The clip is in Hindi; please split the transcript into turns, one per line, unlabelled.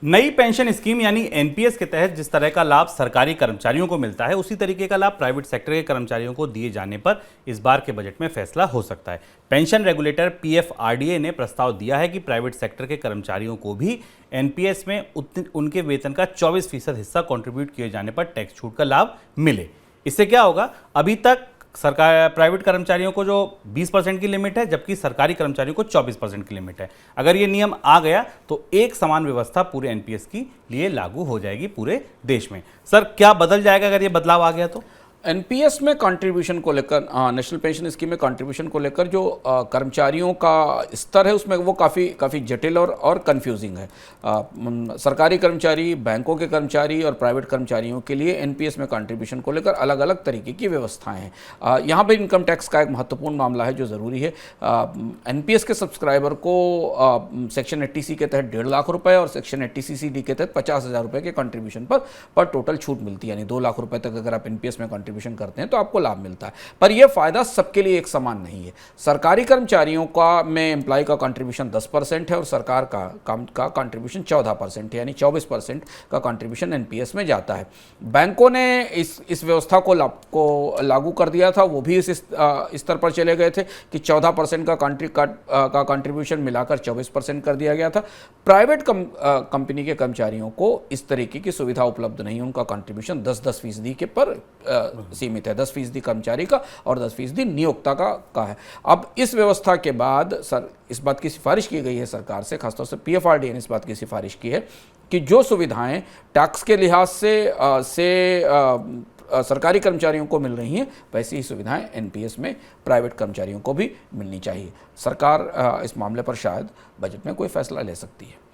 नई पेंशन स्कीम यानी एनपीएस के तहत जिस तरह का लाभ सरकारी कर्मचारियों को मिलता है, उसी तरीके का लाभ प्राइवेट सेक्टर के कर्मचारियों को दिए जाने पर इस बार के बजट में फैसला हो सकता है। पेंशन रेगुलेटर पीएफआरडीए ने प्रस्ताव दिया है कि प्राइवेट सेक्टर के कर्मचारियों को भी एनपीएस में उनके वेतन का 24% हिस्सा कंट्रीब्यूट किए जाने पर टैक्स छूट का लाभ मिले। इससे क्या होगा, अभी तक सरकार प्राइवेट कर्मचारियों को जो 20% की लिमिट है, जबकि सरकारी कर्मचारियों को 24% की लिमिट है। अगर ये नियम आ गया तो एक समान व्यवस्था पूरे एनपीएस की लिए लागू हो जाएगी पूरे देश में। सर, क्या बदल जाएगा अगर ये बदलाव आ गया तो?
एनपीएस में कंट्रीब्यूशन को लेकर, नेशनल पेंशन स्कीम में कंट्रीब्यूशन को लेकर जो कर्मचारियों का स्तर है उसमें वो काफ़ी जटिल और कंफ्यूजिंग है। सरकारी कर्मचारी, बैंकों के कर्मचारी और प्राइवेट कर्मचारियों के लिए एनपीएस में कंट्रीब्यूशन को लेकर अलग अलग तरीके की व्यवस्थाएं हैं। यहाँ पे इनकम टैक्स का एक महत्वपूर्ण मामला है जो ज़रूरी है। एनपीएस के सब्सक्राइबर को सेक्शन 80C के तहत 1.5 लाख रुपये और सेक्शन 80CCD के तहत 50,000 रुपये के कंट्रीब्यूशन पर टोटल छूट मिलती है। यानी 2 लाख रुपये तक अगर आप एनपीएस में कंट्रीब्यूशन करते हैं तो आपको लाभ मिलता है। पर यह फायदा सबके लिए एक समान नहीं है। सरकारी कर्मचारियों का में एम्प्लॉय का कंट्रीब्यूशन 10% है और सरकार का कंट्रीब्यूशन 14% है, यानी 24% का कंट्रीब्यूशन एनपीएस में जाता है। बैंकों ने इस व्यवस्था को लागू कर दिया था, वो भी इस स्तर पर चले गए थे कि 14% का कंट्रीब्यूशन मिलाकर 24% कर दिया गया था। प्राइवेट कंपनी के कर्मचारियों को इस तरीके की सुविधा उपलब्ध नहीं है। उनका कंट्रीब्यूशन 10% के पर सीमित है, 10% कर्मचारी का और 10% नियोक्ता का है। अब इस व्यवस्था के बाद इस बात की सिफारिश की गई है सरकार से, खासतौर से पीएफआरडीए ने इस बात की सिफारिश की है कि जो सुविधाएं टैक्स के लिहाज से सरकारी कर्मचारियों को मिल रही हैं, वैसी ही सुविधाएं एनपीएस में प्राइवेट कर्मचारियों को भी मिलनी चाहिए। सरकार इस मामले पर शायद बजट में कोई फैसला ले सकती है।